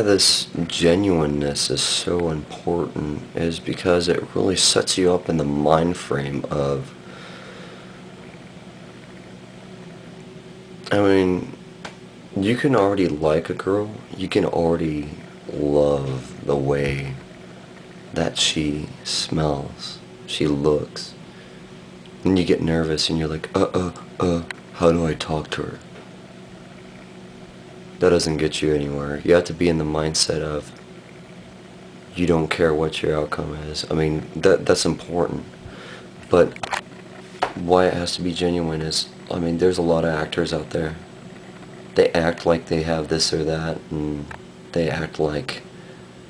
this genuineness is so important is because it really sets you up in the mind frame of, I mean, you can already like a girl, you can already love the way that she smells, she looks, and you get nervous and you're like, how do I talk to her? That doesn't get you anywhere. You have to be in the mindset of you don't care what your outcome is. I mean, that's important. But why it has to be genuine is, I mean, there's a lot of actors out there. They act like they have this or that, and they act like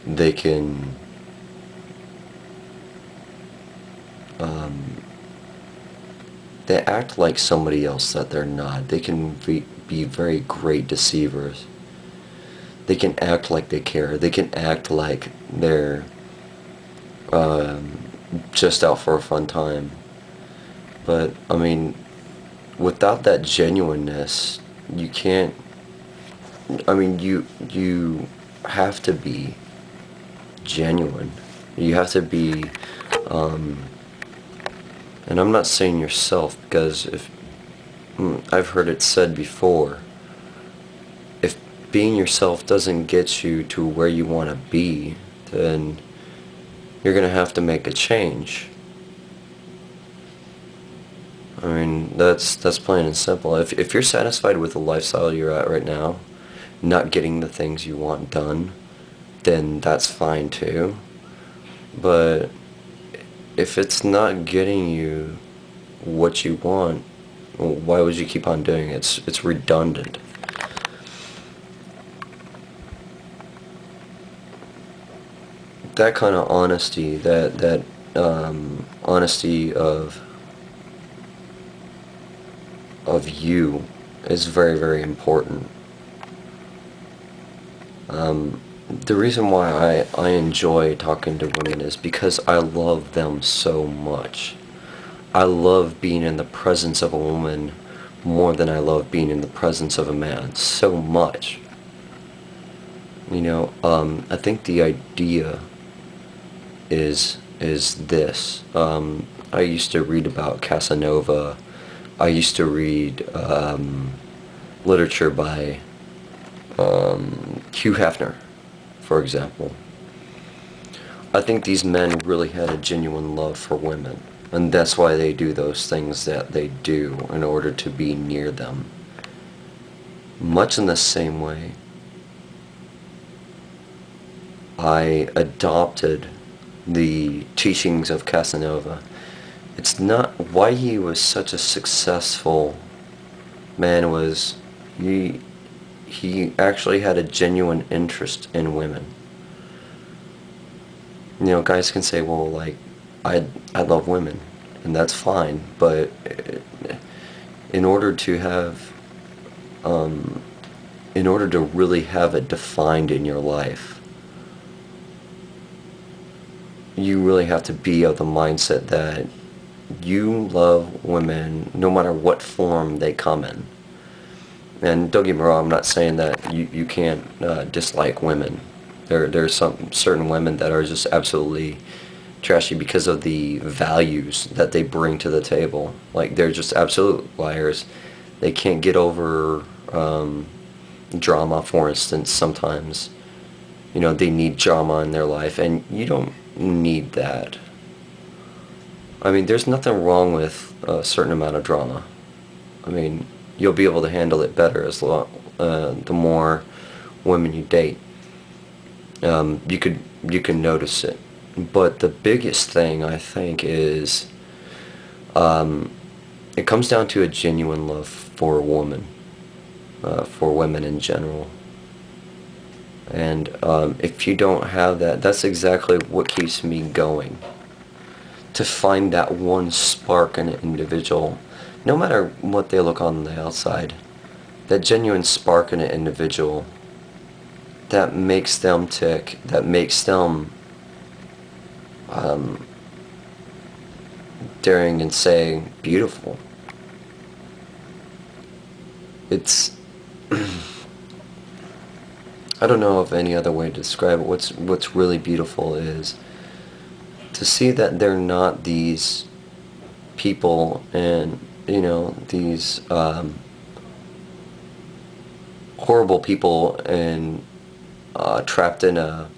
they can, um, they act like somebody else that they're not. They can be very great deceivers. They can act like they care. They can act like they're um, just out for a fun time. But, I mean, without that genuineness, you can't, I mean, you have to be genuine. You have to be, um, and I'm not saying yourself, because if, I've heard it said before, if being yourself doesn't get you to where you want to be, then you're going to have to make a change. I mean, that's plain and simple. If you're satisfied with the lifestyle you're at right now, not getting the things you want done, then that's fine too. But if it's not getting you what you want, well, why would you keep on doing it? It's redundant. That kind of honesty, that honesty of you is very, very important. The reason why I enjoy talking to women is because I love them so much. I love being in the presence of a woman more than I love being in the presence of a man, so much. I think the idea is this. I used to read about Casanova. I used to read literature by Hugh Hefner, for example. I think these men really had a genuine love for women, and that's why they do those things that they do in order to be near them. Much in the same way, I adopted the teachings of Casanova. It's not why he was such a successful man was he actually had a genuine interest in women. Guys can say, well, like, I love women, and that's fine, but in order to have, in order to really have it defined in your life, you really have to be of the mindset that you love women no matter what form they come in. And don't get me wrong, I'm not saying that you can't dislike women. There's some certain women that are just absolutely trashy because of the values that they bring to the table. Like, they're just absolute liars. They can't get over drama, for instance, sometimes. They need drama in their life, and you don't need that. I mean, there's nothing wrong with a certain amount of drama. I mean, you'll be able to handle it better the more women you date. You can notice it. But the biggest thing, I think, is it comes down to a genuine love for a woman, for women in general. And if you don't have that, that's exactly what keeps me going. To find that one spark in an individual, no matter what they look on the outside, that genuine spark in an individual that makes them tick, that makes them daring and saying beautiful. It's I don't know of any other way to describe it. What's really beautiful is to see that they're not these people and, these horrible people and trapped in a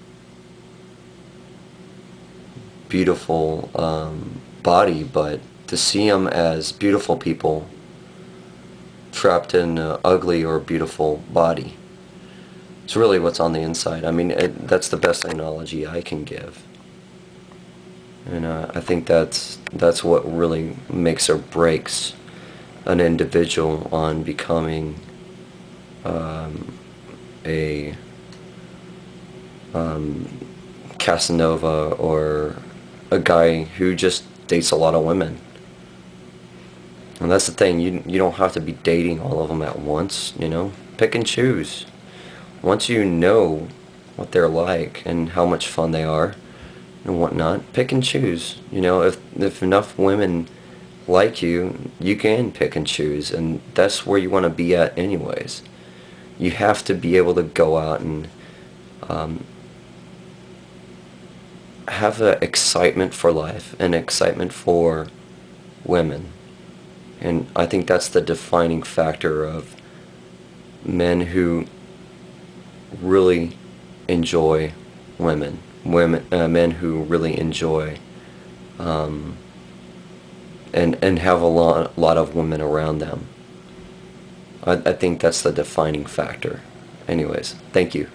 beautiful body, but to see them as beautiful people trapped in an ugly or beautiful body. It's really what's on the inside. I mean, that's the best analogy I can give. And I think that's what really makes or breaks an individual on becoming a Casanova or a guy who just dates a lot of women. And that's the thing, you don't have to be dating all of them at once, Pick and choose. Once you know what they're like and how much fun they are and whatnot, pick and choose. If enough women like you, you can pick and choose, and that's where you want to be at anyways. You have to be able to go out and have an excitement for life and excitement for women. And I think that's the defining factor of men who really enjoy men who really enjoy and have a lot of women around them. I think that's the defining factor. Anyways, thank you.